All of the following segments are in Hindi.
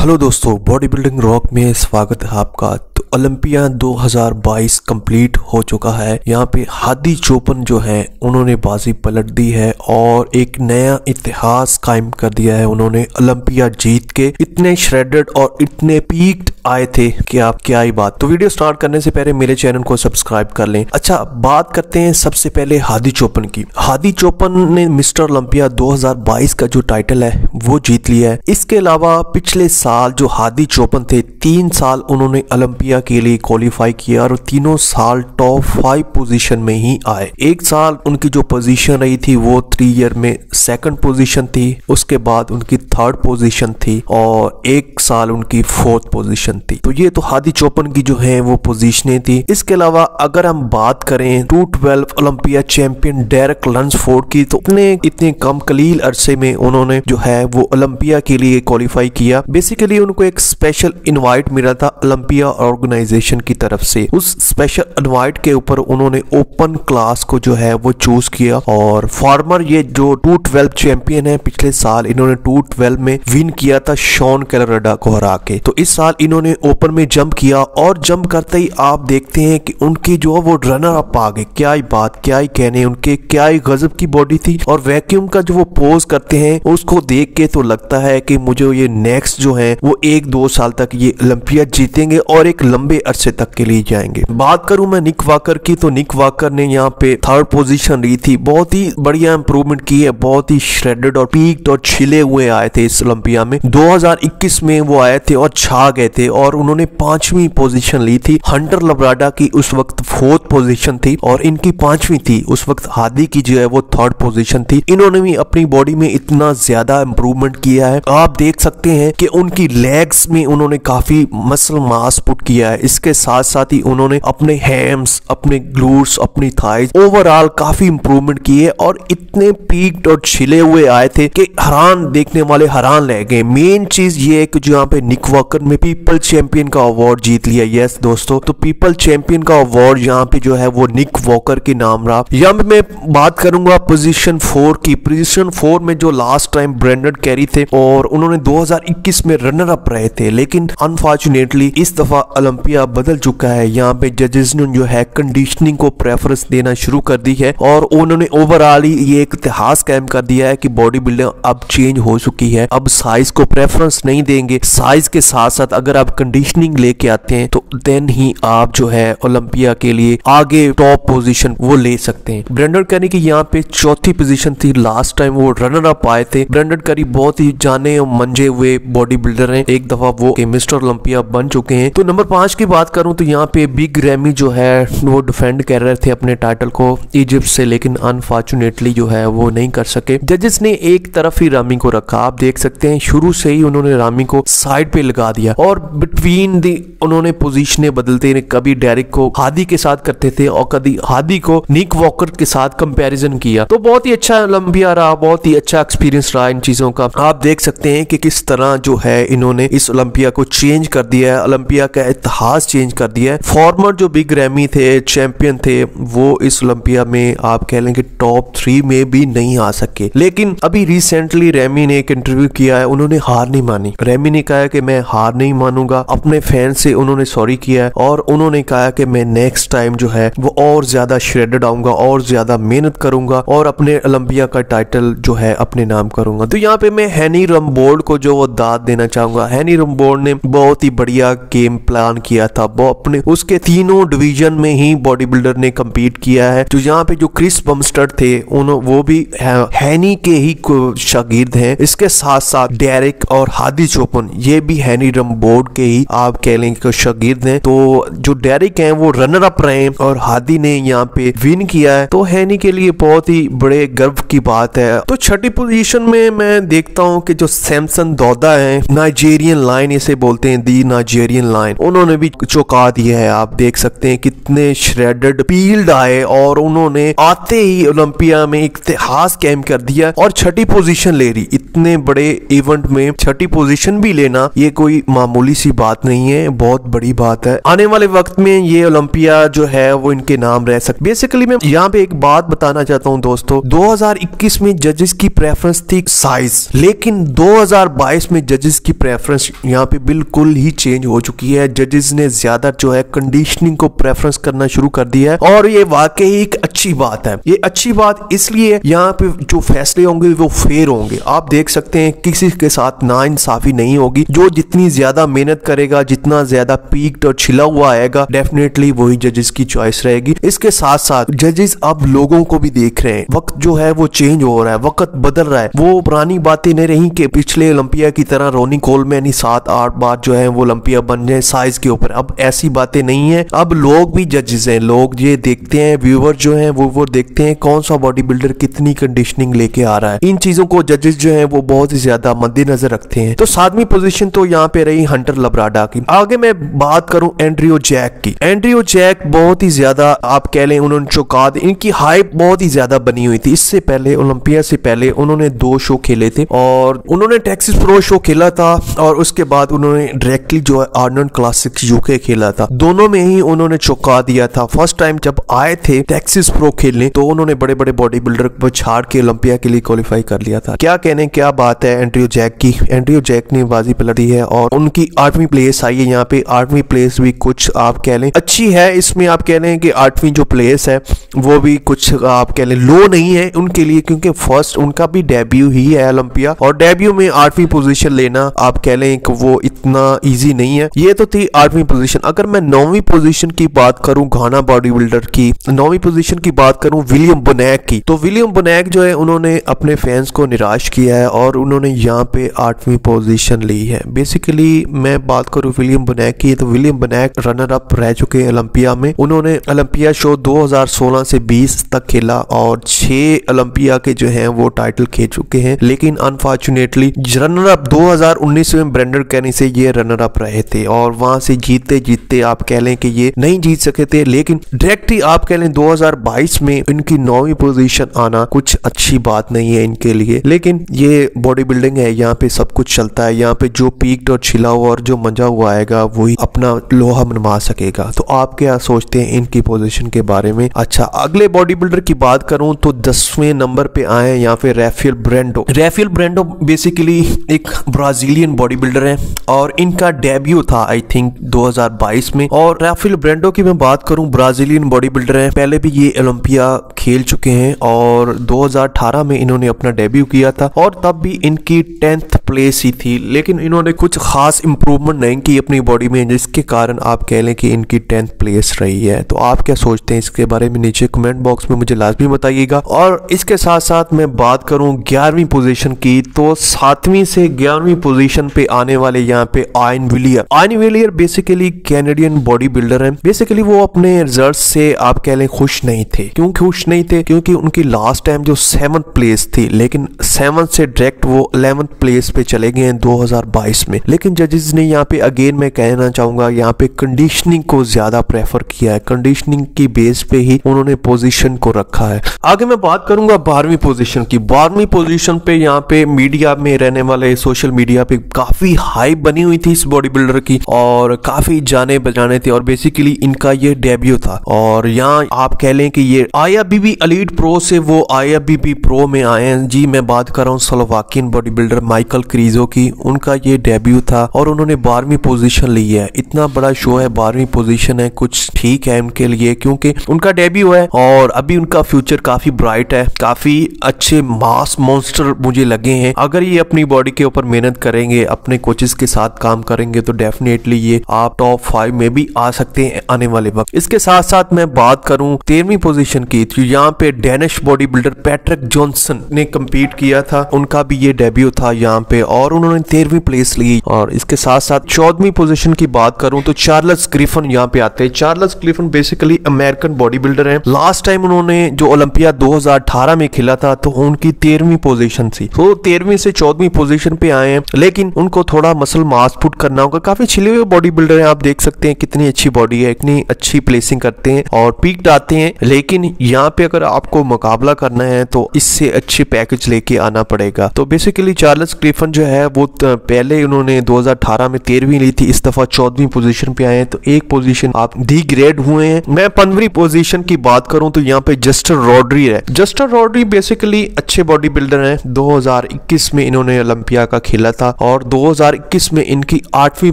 हेलो दोस्तों, बॉडी बिल्डिंग रॉक में स्वागत है आपका। तो ओलंपिया 2022 कंप्लीट हो चुका है। यहाँ पे हादी चोपन जो है उन्होंने बाजी पलट दी है और एक नया इतिहास कायम कर दिया है। उन्होंने ओलंपिया जीत के इतने श्रेडेड और इतने पीक्ड आए थे कि आप क्या ही बात। तो वीडियो स्टार्ट करने से पहले मेरे चैनल को सब्सक्राइब कर लें। अच्छा, बात करते हैं सबसे पहले हादी चोपन की। हादी चोपन ने मिस्टर ओलंपिया 2022 का जो टाइटल है वो जीत लिया है। इसके अलावा पिछले साल जो हादी चोपन थे 3 साल उन्होंने ओलंपिया के लिए क्वालिफाई किया और तीनों साल टॉप 5 पोजीशन में ही आए। एक साल उनकी जो पोजीशन रही थी वो 3 ईयर में सेकंड पोजीशन थी, उसके बाद उनकी 3rd पोजीशन थी और एक साल उनकी 4th पोजीशन थी। तो ये तो हादी चोपन की जो है वो पोजीशनें थी। इसके अलावा अगर हम बात करें 212 ओलंपिया चैंपियन डेरेक लंसफोर्ड की, तो इतने कम कलील अरसे में उन्होंने जो है वो ओलंपिया के लिए क्वालिफाई किया। बेसिकली उनको एक स्पेशल इनवाइट मिला था ओलंपिया ऑर्गेनाइजेशन की तरफ से। उस स्पेशल इनवाइट के ऊपर उन्होंने ओपन क्लास को जो है वो चूज किया और फॉर्मर ये जो 212 चैंपियन है पिछले साल इन्होंने 212 में विन किया था शॉन कैलरडा को हरा के। तो इस साल इन्होंने ओपन में जंप किया और जंप करते ही आप देखते हैं कि उनकी जो वो रनर अप आ गए। क्या ही बात, क्या ही कहने, उनके क्या ही गजब की बॉडी थी और वैक्यूम का जो वो पोज करते हैं उसको देख के तो लगता है कि मुझे ये नेक्स्ट जो है वो 1-2 साल तक ये ओलंपिया जीतेंगे और एक लंबे अरसे तक के लिए जाएंगे। बात करूं मैं निक वॉकर की, तो निक वॉकर ने यहाँ पे 3rd पोजीशन ली थी। बहुत ही बढ़िया इंप्रूवमेंट की है, बहुत ही श्रेडेड और पीक्ड और छिले हुए आए थे इस ओलंपिया में। 2021 में वो आए थे और छा गए थे और उन्होंने 5वीं पोजीशन ली थी। हंटर लब्राडा की उस वक्त 4th पोजीशन थी और इनकी 5वीं थी। उस वक्त हादी की जो है वो 3rd पोजीशन थी। इन्होंने भी अपनी बॉडी में इतना ज्यादा इंप्रूवमेंट किया है। आप देख सकते हैं कि उनकी लेग्स में उन्होंने काफी मसल मास पुट किया है। इसके साथ साथ ही उन्होंने अपने हैम्स, अपने ग्लूट्स, अपनी थाइज ओवरऑल काफी इंप्रूवमेंट की है और इतने पीक्ड और छिले हुए आए थे कि हैरान, देखने वाले हैरान रह गए। मेन चीज ये है कि जो यहाँ पे निक वॉकर में पीपल चैंपियन का अवार्ड जीत लिया। यस दोस्तों, तो पीपल चैंपियन का अवार्ड यहाँ पे जो है वो निक वॉकर के नाम रहा। यहाँ पे मैं बात करूंगा पोजीशन 4 की। पोजीशन 4 में जो लास्ट टाइम ब्रेंडन कैरी थे और उन्होंने 2021 में रनर अप रहे थे, लेकिन अनफॉर्चुनेटली इस दफा ओलंपिया बदल चुका है। यहाँ पे जजेस ने जो है कंडीशनिंग को प्रेफरेंस देना शुरू कर दी है और उन्होंने ओवरऑल ही ये एक इतिहास कायम कर दिया है कि बॉडी बिल्डिंग अब चेंज हो चुकी है। अब साइज को प्रेफरेंस नहीं देंगे, साइज के साथ साथ अगर आप कंडीशनिंग लेके आते हैं तो देन ही आप जो है ओलंपिया के लिए आगे टॉप पोजीशन वो ले सकते हैं। ब्रेंडन कैरी की यहाँ पे 4थी पोजीशन थी। लास्ट टाइम वो रनर अप आए थे। ब्रेंडन कैरी बहुत ही जाने और मंजे हुए बॉडी बिल्डर हैं। एक दफा वो मिस्टर ओलंपिया बन चुके हैं। तो नंबर 5 की बात करूं तो यहाँ पे बिग रैमी जो है वो डिफेंड कर रहे थे अपने टाइटल को इजिप्ट से, लेकिन अनफॉर्चुनेटली जो है वो नहीं कर सके। जजेस ने एक तरफ ही रामी को रखा। आप देख सकते हैं शुरू से ही उन्होंने रामी को साइड पे लगा दिया और बिटवीन दी उन्होंने पोजीशनें बदलते हैं। कभी डेरिक को हादी के साथ करते थे और कभी हादी को निक वॉकर के साथ कंपैरिजन किया। तो बहुत ही अच्छा ओलंपिया रहा, बहुत ही अच्छा एक्सपीरियंस रहा इन चीजों का। आप देख सकते हैं कि किस तरह जो है इन्होंने इस ओलंपिया को चेंज कर दिया है, ओलंपिया का इतिहास चेंज कर दिया है। फॉर्मर जो बिग रैमी थे, चैंपियन थे, वो इस ओलंपिया में आप कह लेंगे टॉप 3 में भी नहीं आ सके। लेकिन अभी रिसेंटली रैमी ने एक इंटरव्यू किया है, उन्होंने हार नहीं मानी। रैमी ने कहा है कि मैं हार नहीं मानूंगा। अपने फैन से उन्होंने सॉरी किया है और उन्होंने कहा कि मैं नेक्स्ट टाइम जो है वो और ज्यादा श्रेडेड आऊंगा और ज्यादा मेहनत करूंगा और अपने ओलंपिया का टाइटल जो है अपने नाम करूंगा। तो यहाँ पे मैं हैनी रम्बोर्ड को जो वो दाद देना चाहूंगा। हैनी रम्बोर्ड ने बहुत ही बढ़िया गेम प्लान किया था। वो अपने उसके तीनों डिवीजन में ही बॉडी बिल्डर ने कम्पीट किया है। तो यहाँ पे जो क्रिस बमस्टड थे वो भी हैनी के ही शागिर्द हैं। इसके साथ साथ डेरिक और हादी चोपन ये भी हैनी रम्बोर्ड के ही आप कह लेंगे शागिर्द हैं। तो जो डेरिक हैं वो रनर अप रहे हैं और हादी ने यहाँ पे विन किया है। तो हैनी के लिए बहुत ही बड़े गर्व की बात है। तो 6ठी पोजीशन में मैं देखता हूँ कि जो सैमसन दौदा है, नाइजेरियन लाइन इसे बोलते हैं, दी नाइजेरियन लाइन, उन्होंने भी चौंका दिया है। आप देख सकते हैं कितने श्रेडेड फील्ड आए और उन्होंने आते ही ओलंपिया में इतिहास कायम कर दिया और छठी पोजीशन ले रही। इतने बड़े इवेंट में छठी पोजीशन भी लेना ये कोई मामूली सी बात नहीं है, बहुत बड़ी बात है। आने वाले वक्त में ये ओलंपिया जो है वो इनके नाम रह सकती। बेसिकली मैं यहाँ पे एक बात बताना चाहता हूँ दोस्तों, 2021 में जजेस की प्रेफरेंस थी साइज, लेकिन 2022 में जजेस की प्रेफरेंस यहाँ पे बिल्कुल ही चेंज हो चुकी है। जजेस ने ज्यादा जो है कंडीशनिंग को प्रेफरेंस करना शुरू कर दिया है और ये वाकई एक अच्छी बात है। ये अच्छी बात इसलिए यहाँ पे जो फैसले होंगे वो फेयर होंगे। आप देख सकते हैं किसी के साथ नाइंसाफी नहीं होगी। जो जितनी ज्यादा मेहनत करेगा, जितना ज्यादा पीक्ड और छिला हुआ आएगा, डेफिनेटली वही जजेस की चॉइस रहेगी। इसके साथ साथ जजेस अब लोगों को भी देख रहे हैं। वक्त जो है वो चेंज हो रहा है, वक्त बदल रहा है। वो पुरानी बातें नहीं रही कि पिछले ओलंपिया की तरह रोनी कोलमैन ही 7-8 बार जो है वो ओलंपिया बन जाए साइज के ऊपर। अब ऐसी बातें नहीं है। अब लोग भी जजेस हैं, लोग ये देखते हैं, व्यूअर जो है वो देखते हैं कौन सा बॉडी बिल्डर कितनी कंडीशनिंग लेके आ रहा है। इन चीजों को जजेस जो है वो बहुत ही ज्यादा मद्देनजर रखते हैं। तो 7वीं पोजीशन तो यहाँ पे रही हंटर लब्राडा की। आगे मैं बात करूं एंड्रयू जैक की। एंड्रयू जैक बहुत ही ज्यादा आप कह लें उन्होंने चौंका दी। इनकी हाइप बहुत ही ज्यादा बनी हुई थी। इससे पहले ओलंपिया से पहले उन्होंने 2 शो खेले थे और उन्होंने टेक्सास प्रो शो खेला था और उसके बाद उन्होंने डायरेक्टली जो है आर्नल्ड क्लासिक यूके खेला था। दोनों में ही उन्होंने चौंका दिया था। फर्स्ट टाइम जब आए थे टेक्सास प्रो खेलने तो उन्होंने बड़े बड़े बॉडी बिल्डर को छाड़ के ओलंपिया के लिए क्वालिफाई कर लिया था। क्या कहने, क्या बात है एंड्रयू जैक की। एंड्रयू जैक ने बाजी पलट दी है और उनकी 8वीं प्लेस आई है। यहाँ पे 8वीं प्लेस भी कुछ आप कह लें अच्छी है। इसमें आप कह लें कि 8वीं जो प्लेस है वो भी कुछ आप कह लें लो नहीं है उनके लिए, क्योंकि फर्स्ट उनका भी डेब्यू ही है ओलंपिया और डेब्यू में 8वीं पोजीशन लेना आप कह लें कि वो इतना इजी नहीं है। ये तो थी 8वीं पोजीशन। अगर मैं 9वीं पोजीशन की बात करूं घाना बॉडी बिल्डर की, 9वीं पोजीशन की बात करूं विलियम बोनैक की, तो विलियम बोनैक जो है उन्होंने अपने फैंस को निराश किया है और उन्होंने यहाँ पे 8वीं पोजीशन ली है। बेसिकली मैं बात करूं विलियम बोनैक की तो विलियम बोनैक रनर अप रह चुके हैं ओलंपिया में। उन्होंने ओलंपिया शो 2016 से 20 तक खेला और 6 ओलंपिया के जो हैं वो टाइटल खेल चुके हैं, लेकिन अनफॉर्चुनेटली रनर अप 2019 में ब्रेंडन कैनी से ये रनर अप रहे थे और वहां से जीतते जीतते आप कह लें कि ये नहीं जीत सके थे। लेकिन डायरेक्ट ही आप कह लें 2022 में इनकी 9वीं पोजीशन आना कुछ अच्छी बात नहीं है इनके लिए। लेकिन ये बॉडी बिल्डिंग है, यहाँ पे सब कुछ चलता है। यहाँ पे जो पीक्ड और छिला हुआ और जो मंजा हुआ आएगा वही अपना लोहा मनवा सकेगा। तो आप क्या सोचते हैं इनकी पोजीशन के बारे में। अच्छा, अगले बॉडी बिल्डर की बात करूं तो 10वें नंबर पे आए यहाँ पे राफेल ब्रेंडो। राफेल ब्रेंडो बेसिकली एक ब्राजीलियन बॉडी बिल्डर है और इनका डेब्यू था आई थिंक 2022 में। और राफेल ब्रेंडो की मैं बात करूं ब्राजीलियन बॉडी बिल्डर है, पहले भी ये ओलंपिया खेल चुके हैं और 2018 में इन्होंने अपना डेब्यू किया था और तब भी इनकी 10th प्लेस ही थी। लेकिन इन्होंने कुछ खास इंप्रूवमेंट नहीं की अपनी बॉडी में, जिसके कारण आप कह लें कि इनकी 10th प्लेस रही है। तो आप क्या सोचते हैं इसके बारे में नीचे कमेंट बॉक्स में मुझे लाजमी बताइएगा। और इसके साथ साथ मैं बात करूं 11वीं पोजीशन की तो 7वीं से 11वीं पोजीशन पे आने वाले यहाँ पे Iain Valliere. Iain Valliere basically Canadian body builder है। बेसिकली वो अपने रिजल्ट से आप कह लें खुश नहीं थे। क्यों खुश नहीं थे? क्योंकि उनकी लास्ट टाइम जो 7th प्लेस थी, लेकिन 7th से डायरेक्ट वो 11th प्लेस पे चले गए हैं 2022 में। लेकिन जजेस ने यहाँ पे अगेन मैं कहना चाहूंगा यहाँ पे कंडीशनिंग को ज्यादा प्रेफर किया है। कंडीशनिंग की बेस पे ही उन्होंने पोजीशन को रखा है। आगे मैं बात करूंगा 12वीं पोजीशन की। 12वीं पोजीशन पे यहाँ पे मीडिया में रहने वाले सोशल मीडिया पे काफी हाइप बनी हुई थी इस बॉडी बिल्डर की और काफी जाने बजाने थे और बेसिकली इनका ये डेब्यू था। और यहाँ आप कह लें कि ये IFBB एलीट प्रो से वो IFBB प्रो में आए हैं। जी मैं बात कर रहा हूँ स्लोवाकियन बॉडी बिल्डर माइकल क्रीजो की। उनका ये डेब्यू था और उन्होंने 12वीं पोजीशन ली है। इतना बड़ा शो है, 12वीं पोजीशन है, कुछ ठीक है उनके लिए क्योंकि उनका डेब्यू है और अभी उनका फ्यूचर काफी ब्राइट है। काफी अच्छे मास मॉन्स्टर मुझे लगे हैं। अगर ये अपनी बॉडी के ऊपर मेहनत करेंगे, अपने कोचेस के साथ काम करेंगे तो डेफिनेटली ये आप टॉप 5 में भी आ सकते हैं आने वाले वक्त। इसके साथ साथ मैं बात करूं 13वीं पोजीशन की तो यहाँ पे Danish body builder Patrick Johnson ने कम्पीट किया था। उनका भी ये डेब्यू था यहाँ पे और उन्होंने 13वीं प्लेस ली। और इसके साथ साथ 14वीं पोजीशन की बात करूं तो चार्ल्स ग्रिफिन यहाँ पे आते हैं। Charles Griffin basically American body builder है। लास्ट टाइम उन्होंने जो ओलंपिया 2018 में खेला था तो उनकी 13वीं पोजीशन थी। तो 13वीं से 14वीं पोजीशन पे आए हैं, लेकिन उनको थोड़ा मसल मास पुट करना होगा। काफी छिले हुए बॉडी बॉडी बिल्डर है, आप देख सकते हैं कितनी अच्छी बॉडी है, इतनी अच्छी प्लेसिंग करते हैं और पीक आते हैं। लेकिन यहाँ पे अगर आपको मुकाबला करना है तो इससे अच्छे पैकेज लेके आना पड़ेगा। तो बेसिकली चार्ल्स ग्रिफिन जो है वो पहले उन्होंने 2018 में 13वीं ली थी, इस दफा 14वीं पोजीशन पे आए हैं, तो एक पोजीशन आप डी ग्रेड हुए हैं। मैं 15वीं पोजीशन की बात करूं तो यहाँ पे जस्टिन रॉड्री है। जस्टिन रॉड्री बेसिकली अच्छे बॉडी बिल्डर हैं। 2021 में इन्होंने ओलंपिया का खेला था और 2021 में इनकी 8वीं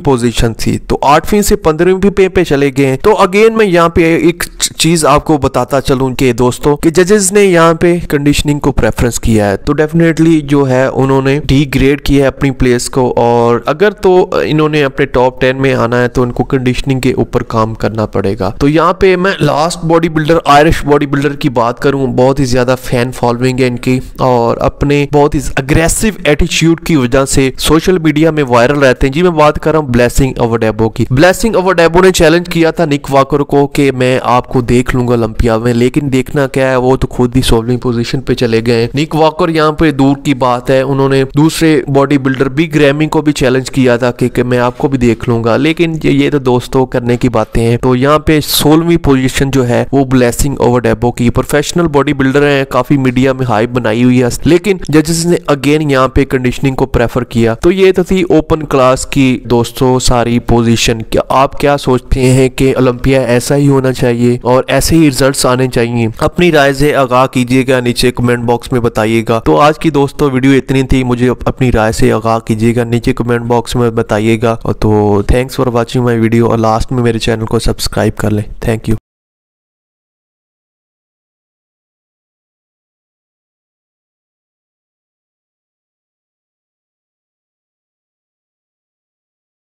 पोजीशन थी, तो 8वीं से 15वीं पे चले गए। तो अगेन मैं यहाँ पे एक चीज आपको बताता चलूं कि दोस्तों कि जजेस ने यहाँ पे कंडीशनिंग को प्रेफरेंस किया है, तो डेफिनेटली जो है उन्होंने डी ग्रेड किया है अपनी प्लेस को, और अगर तो इन्होंने अपने टॉप 10 में आना है तो इनको कंडीशनिंग के ऊपर काम करना पड़ेगा। तो यहाँ पे मैं last body builder Irish body builder की बात करूं, बहुत ही ज्यादा फैन फॉलोइंग है इनकी और अपने बहुत ही अग्रेसिव एटीट्यूड की वजह से सोशल मीडिया में वायरल रहते हैं। जी मैं बात कर रहा हूँ ब्लेसिंग ओवरडेबो की। ब्लेसिंग ओवरडेबो ने चैलेंज किया था निक वॉकर को कि मैं आपको देख लूंगा ओलंपिया में, लेकिन देखना क्या है वो तो खुद ही 16वीं पोजीशन पे चले गए। निक वॉकर यहाँ पे दूर की बात है, उन्होंने दूसरे बॉडी बिल्डर बिग ग्रैमी को भी चैलेंज किया था कि मैं आपको भी देख लूंगा, लेकिन ये तो दोस्तों करने की बातें हैं। तो यहाँ पे 16वीं पोजीशन जो है वो ब्लेसिंग ओवरडेबो की। प्रोफेशनल बॉडी बिल्डर है, काफी मीडिया में हाइप बनाई हुई है, लेकिन जजेस ने अगेन यहाँ पे कंडीशनिंग को प्रेफर किया। तो ये तो थी ओपन क्लास की दोस्तों सारी पोजीशन। क्या आप क्या सोचते हैं कि ओलंपिया ऐसा ही होना चाहिए और ऐसे ही रिजल्ट्स आने चाहिए? अपनी राय से आगाह कीजिएगा, नीचे कमेंट बॉक्स में बताइएगा। तो आज की दोस्तों वीडियो इतनी थी, मुझे अपनी राय से आगाह कीजिएगा, नीचे कमेंट बॉक्स में बताइएगा। तो thanks for watching my video और लास्ट में मेरे चैनल को सब्सक्राइब कर लें। Thank you.